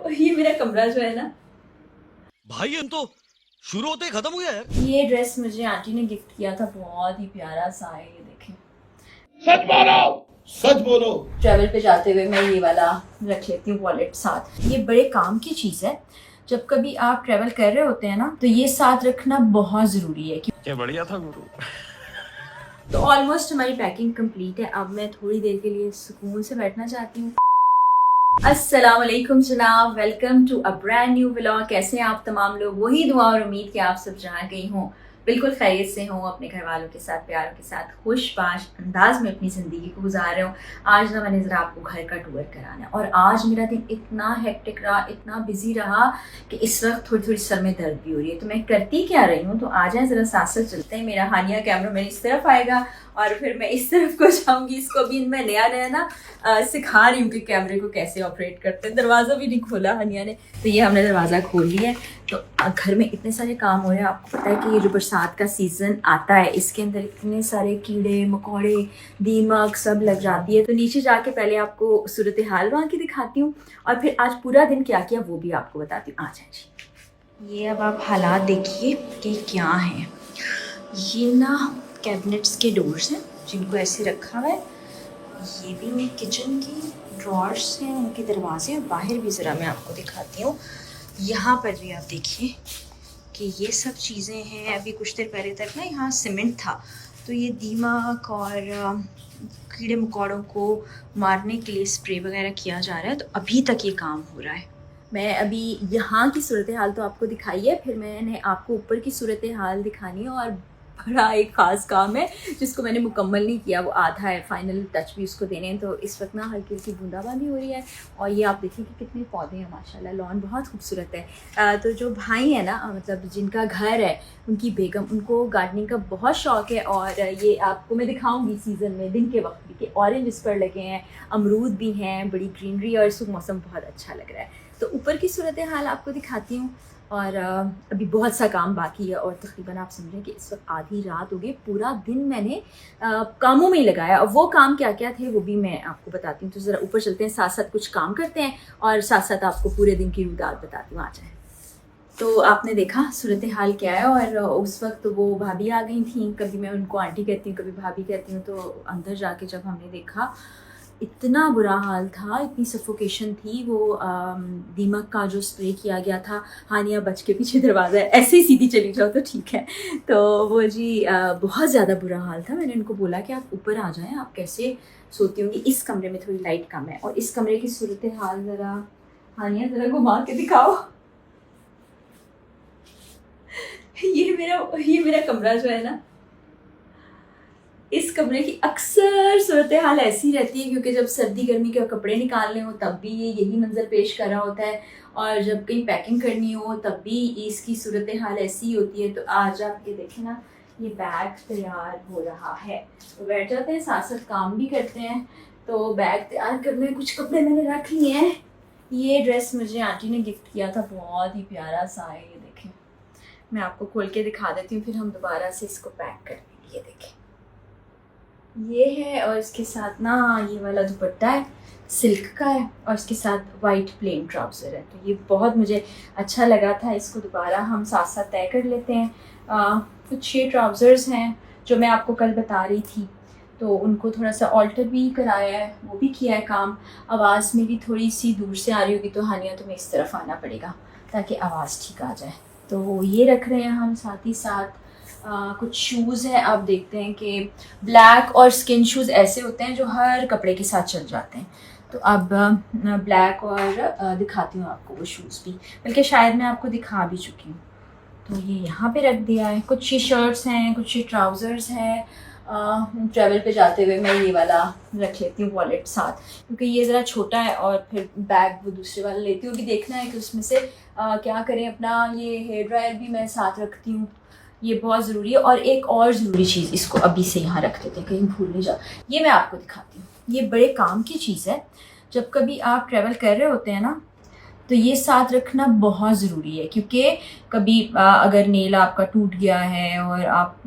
ये मेरा कमरा जो है ना, भाई हम तो शुरू होते ही खत्म हो गया यार। ये ड्रेस मुझे आंटी ने गिफ्ट किया था, बहुत ही प्यारा सा है। ये देखें, सच बोलो, सच बोलो। ट्रैवल पे जाते हुए मैं ये वाला रख लेती हूँ वॉलेट साथ। ये बड़े काम की चीज़ है। जब कभी आप ट्रैवल कर रहे होते हैं ना, तो ये साथ रखना बहुत ज़रूरी है। क्या बढ़िया था गुरु। तो ऑलमोस्ट हमारी पैकिंग कंप्लीट है। अब मैं थोड़ी देर के लिए सुकून से बैठना चाहती हूँ। अस्सलाम वालेकुम जनाब, welcome to a brand new vlog. कैसे हैं आप तमाम लोग? वही दुआ और उम्मीद कि आप सब जहाँ गई हों बिल्कुल खैरियत से हों, अपने घर वालों के साथ, प्यारों के साथ, खुशबाश अंदाज में अपनी ज़िंदगी को गुजार रहे हो। आज ना मैंने ज़रा आपको घर का टूर कराना है, और आज मेरा दिन इतना हेक्टिक रहा, इतना बिजी रहा कि इस वक्त थोड़ी थोड़ी सर में दर्द भी हो रही है। तो मैं करती क्या रही हूँ, तो आ जाए ज़रा साथ साथ चलते हैं। मेरा हानिया कैमरा मेरी इस तरफ आएगा और फिर मैं इस तरफ को जाऊँगी। इसको भी मैं नया नया ना सिखा रही हूँ कि कैमरे को कैसे ऑपरेट करते हैं। दरवाज़ा भी नहीं खोला हानिया ने, तो ये हमने दरवाज़ा खोल लिया है। तो घर में इतने सारे काम हो रहे हैं। आपको पता है कि ये जो बरसात का सीज़न आता है, इसके अंदर इतने सारे कीड़े मकोड़े, दीमक सब लग जाती है। तो नीचे जाके पहले आपको सूरत हाल वहाँ की दिखाती हूँ, और फिर आज पूरा दिन क्या किया वो भी आपको बताती हूँ। आ जाए जी। ये अब आप हालात देखिए कि क्या हैं। ये ना कैबिनेट्स के डोर्स हैं जिनको ऐसे रखा हुआ है। ये भी किचन की ड्रॉर्स हैं, उनके दरवाजे। और बाहर भी ज़रा मैं आपको दिखाती हूँ। यहाँ पर भी आप देखिए कि ये सब चीज़ें हैं। अभी कुछ देर पहले तक ना यहाँ सीमेंट था, तो ये दीमक और कीड़े मकोड़ों को मारने के लिए स्प्रे वगैरह किया जा रहा है। तो अभी तक ये काम हो रहा है। मैं अभी यहाँ की सूरत हाल तो आपको दिखाई है, फिर मैंने आपको ऊपर की सूरत हाल दिखानी है। और बड़ा एक ख़ास काम है जिसको मैंने मुकम्मल नहीं किया, वो आधा है, फाइनल टच भी उसको देने हैं। तो इस वक्त ना हल्की हल्की बूंदाबांदी हो रही है। और ये आप देखिए कि कितने पौधे हैं माशाल्लाह, लॉन बहुत खूबसूरत है। तो जो भाई है ना, मतलब जिनका घर है, उनकी बेगम, उनको गार्डनिंग का बहुत शौक़ है। और ये आपको मैं दिखाऊँगी सीज़न में दिन के वक्त भी कि ऑरेंज इस पर लगे हैं, अमरूद भी हैं, बड़ी ग्रीनरी, और इस मौसम बहुत अच्छा लग रहा है। तो ऊपर की सूरत हाल आपको दिखाती हूँ। और अभी बहुत सा काम बाकी है, और तकरीबन आप समझें कि इस वक्त आधी रात हो गई। पूरा दिन मैंने कामों में ही लगाया, और वो काम क्या क्या थे वो भी मैं आपको बताती हूँ। तो ज़रा ऊपर चलते हैं, साथ साथ कुछ काम करते हैं और साथ साथ आपको पूरे दिन की रुदात बताती हूँ। आ जाए। तो आपने देखा सूरत हाल क्या है। और उस वक्त वो भाभी आ गई थी, कभी मैं उनको आंटी कहती हूँ, कभी भाभी कहती हूँ। तो अंदर जाके जब हमने देखा, इतना बुरा हाल था, इतनी सफोकेशन थी। वो दीमक का जो स्प्रे किया गया था। हानिया बच के पीछे दरवाज़ा है, ऐसे ही सीधी चली जाओ तो ठीक है। तो वो जी बहुत ज़्यादा बुरा हाल था। मैंने उनको बोला कि आप ऊपर आ जाएं, आप कैसे सोती होंगी, इस कमरे में थोड़ी लाइट कम है। और इस कमरे की सूरत हाल ज़रा हानिया ज़रा घुमा के दिखाओ। ये मेरा कमरा जो है ना, इस कमरे की अक्सर सूरत हाल ऐसी रहती है, क्योंकि जब सर्दी गर्मी के कपड़े निकालने हो तब भी ये यही मंजर पेश कर रहा होता है, और जब कहीं पैकिंग करनी हो तब भी इसकी सूरत हाल ऐसी ही होती है। तो आज आप ये देखें ना, ये बैग तैयार हो रहा है। तो बैठ जाते हैं, साथ साथ काम भी करते हैं। तो बैग तैयार करने कुछ कपड़े मैंने रख लिए हैं। ये ड्रेस मुझे आंटी ने गिफ्ट किया था, बहुत ही प्यारा सा है। ये देखें, मैं आपको खोल के दिखा देती हूँ, फिर हम दोबारा से इसको पैक कर लेंगे। ये देखें, ये है। और इसके साथ ना ये वाला दुपट्टा है, सिल्क का है, और इसके साथ वाइट प्लेन ट्राउज़र है। तो ये बहुत मुझे अच्छा लगा था। इसको दोबारा हम साथ साथ तय कर लेते हैं। कुछ ये ट्राउज़र्स हैं जो मैं आपको कल बता रही थी, तो उनको थोड़ा सा ऑल्टर भी कराया है, वो भी किया है काम। आवाज़ मेरी थोड़ी सी दूर से आ रही होगी, तो हानिया तुम्हें इस तरफ आना पड़ेगा ताकि आवाज़ ठीक आ जाए। तो ये रख रहे हैं हम। साथ ही साथ कुछ शूज़ हैं। आप देखते हैं कि ब्लैक और स्किन शूज़ ऐसे होते हैं जो हर कपड़े के साथ चल जाते हैं। तो अब ब्लैक और दिखाती हूँ आपको वो शूज़ भी, बल्कि शायद मैं आपको दिखा भी चुकी हूँ। तो ये यहाँ पे रख दिया है। कुछ ये शर्ट्स हैं, कुछ ये ट्राउज़र्स हैं। ट्रैवल पे जाते हुए मैं ये वाला रख लेती हूँ वॉलेट साथ, क्योंकि ये ज़रा छोटा है, और फिर बैग वो दूसरे वाला लेती हूँ। अभी देखना है कि उसमें से क्या करें। अपना ये हेयर ड्रायर भी मैं साथ रखती हूँ, ये बहुत ज़रूरी है। और एक और ज़रूरी चीज़, इसको अभी से यहाँ रख देते हैं, कहीं भूल नहीं जाओ। ये मैं आपको दिखाती हूँ, ये बड़े काम की चीज़ है। जब कभी आप ट्रैवल कर रहे होते हैं ना, तो ये साथ रखना बहुत ज़रूरी है, क्योंकि कभी अगर नेल आपका टूट गया है और आप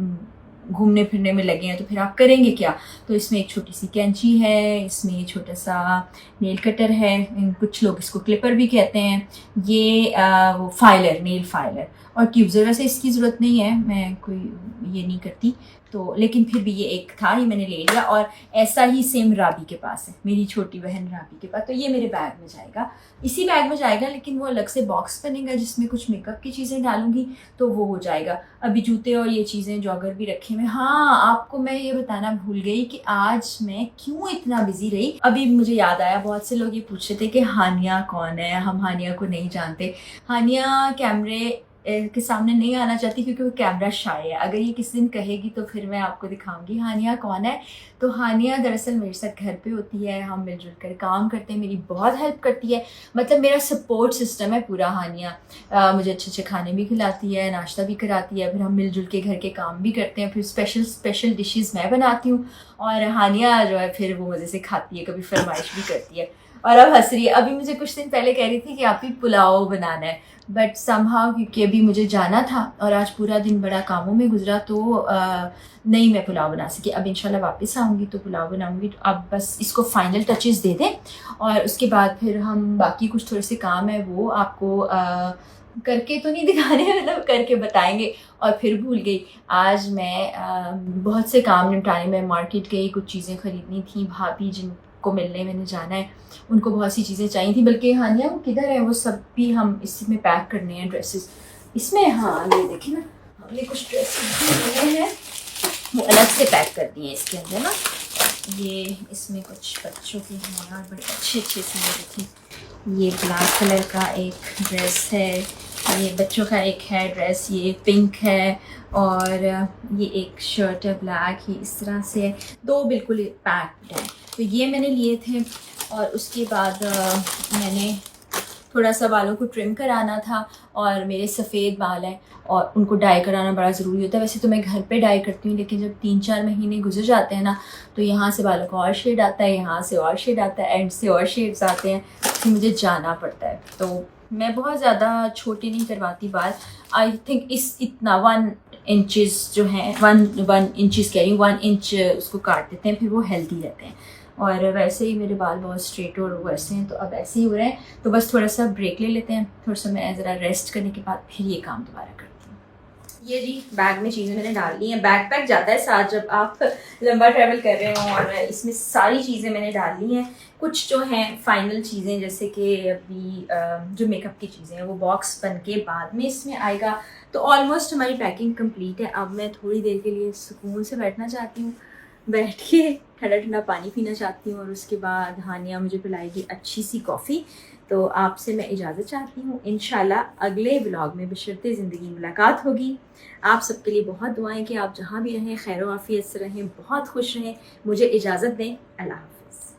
घूमने फिरने में लगे हैं तो फिर आप करेंगे क्या। तो इसमें एक छोटी सी कैंची है, इसमें छोटा सा नेल कटर है, कुछ लोग इसको क्लिपर भी कहते हैं, ये वो फाइलर, नेल फाइलर और ट्यूब्स। वैसे इसकी ज़रूरत नहीं है, मैं कोई ये नहीं करती तो, लेकिन फिर भी ये एक था, ये मैंने ले लिया। और ऐसा ही सेम राबी के पास है, मेरी छोटी बहन राबी के पास, तो ये मेरे बैग में जाएगा, इसी बैग में जाएगा, लेकिन वो अलग से बॉक्स बनेगा जिसमें कुछ मेकअप की चीज़ें डालूंगी तो वो हो जाएगा। अभी जूते और ये चीज़ें जॉगर भी रखे हुए। हाँ, आपको मैं ये बताना भूल गई कि आज मैं क्यों इतना बिजी रही। अभी मुझे याद आया, बहुत से लोग ये पूछ रहे थे कि हानिया कौन है, हम हानिया को नहीं जानते। हानिया कैमरे के सामने नहीं आना चाहती क्योंकि वो कैमरा शाय है। अगर ये किसी दिन कहेगी तो फिर मैं आपको दिखाऊंगी हानिया कौन है। तो हानिया दरअसल मेरे साथ घर पे होती है, हम मिलजुल कर काम करते हैं, मेरी बहुत हेल्प करती है, मतलब मेरा सपोर्ट सिस्टम है पूरा हानिया। मुझे अच्छे अच्छे खाने भी खिलाती है, नाश्ता भी कराती है, फिर हम मिलजुल के घर के काम भी करते हैं, फिर स्पेशल डिशेस मैं बनाती हूँ और हानिया जो है फिर वो मज़े से खाती है, कभी फरमाइश भी करती है। और अब हंस रही है। अभी मुझे कुछ दिन पहले कह रही थी कि आप ही पुलाव बनाना है, बट समहाउ क्योंकि अभी मुझे जाना था और आज पूरा दिन बड़ा कामों में गुजरा तो नहीं मैं पुलाव बना सकी। अब इंशाल्लाह वापस आऊँगी तो पुलाव बनाऊँगी। तो अब बस इसको फाइनल टचेस दे दें और उसके बाद फिर हम बाकी कुछ थोड़े से काम है वो आपको करके तो नहीं दिखाने, मतलब करके बताएंगे। और फिर भूल गई, आज मैं बहुत से काम निपटाने में मार्केट गई, कुछ चीज़ें खरीदनी थी, भाभी जिनको मिलने मैंने जाना है उनको बहुत सी चीज़ें चाहिए थी। बल्कि हानिया वो किधर है, वो सब भी हम इसमें पैक करने हैं, ड्रेसेस इसमें। हाँ ये देखिए ना, हमने कुछ ड्रेसेस लिए हैं वो अलग से पैक कर दिए इसके अंदर ना। ये इसमें कुछ बच्चों के हैं और बड़े अच्छे अच्छे से देखें। ये ब्लैक कलर का एक ड्रेस है, ये बच्चों का एक है ड्रेस, ये पिंक है और ये एक शर्ट है ब्लैक, ये इस तरह से दो बिल्कुल पैक्ड है। तो ये मैंने लिए थे और उसके बाद मैंने थोड़ा सा बालों को ट्रिम कराना था और मेरे सफ़ेद बाल हैं और उनको डाई कराना बड़ा ज़रूरी होता है। वैसे तो मैं घर पे डाई करती हूँ, लेकिन जब 3-4 महीने गुजर जाते हैं ना तो यहाँ से बालों का और शेड आता है, यहाँ से और शेड आता है, एंड से और शेड्स आते हैं, तो मुझे जाना पड़ता है। तो मैं बहुत ज़्यादा छोटे नहीं करवाती बाल। आई थिंक इतना 1 इंचेस जो हैं 1 इंचेस कह रही हूँ 1 इंच उसको काट देते हैं, फिर वो हेल्दी रहते हैं। और वैसे ही मेरे बाल बहुत स्ट्रेट और वैसे हैं तो अब ऐसे ही हो रहे हैं, तो बस थोड़ा सा ब्रेक ले लेते हैं, थोड़ा सा मैं ज़रा रेस्ट करने के बाद फिर ये काम दोबारा करती हूँ। ये जी बैग में चीज़ें मैंने डाल ली हैं। बैग पैक जाता है साथ जब आप लंबा ट्रैवल कर रहे हो, और इसमें सारी चीज़ें मैंने डाल ली हैं। कुछ जो हैं फाइनल चीज़ें, जैसे कि अभी जो मेकअप की चीज़ें हैं वो बॉक्स बन के बाद में इसमें आएगा। तो ऑलमोस्ट हमारी पैकिंग कंप्लीट है। अब मैं थोड़ी देर के लिए सुकून से बैठना चाहती हूँ, बैठ के ठंडा ठंडा पानी पीना चाहती हूँ और उसके बाद हानिया मुझे पिलाएगी अच्छी सी कॉफ़ी। तो आपसे मैं इजाज़त चाहती हूँ, इंशाल्लाह अगले व्लॉग में बशर्ते ज़िंदगी मुलाकात होगी। आप सबके लिए बहुत दुआएं कि आप जहाँ भी रहें खैर आफियत से रहें, बहुत खुश रहें। मुझे इजाज़त दें, अल्लाह हाफ़िज़।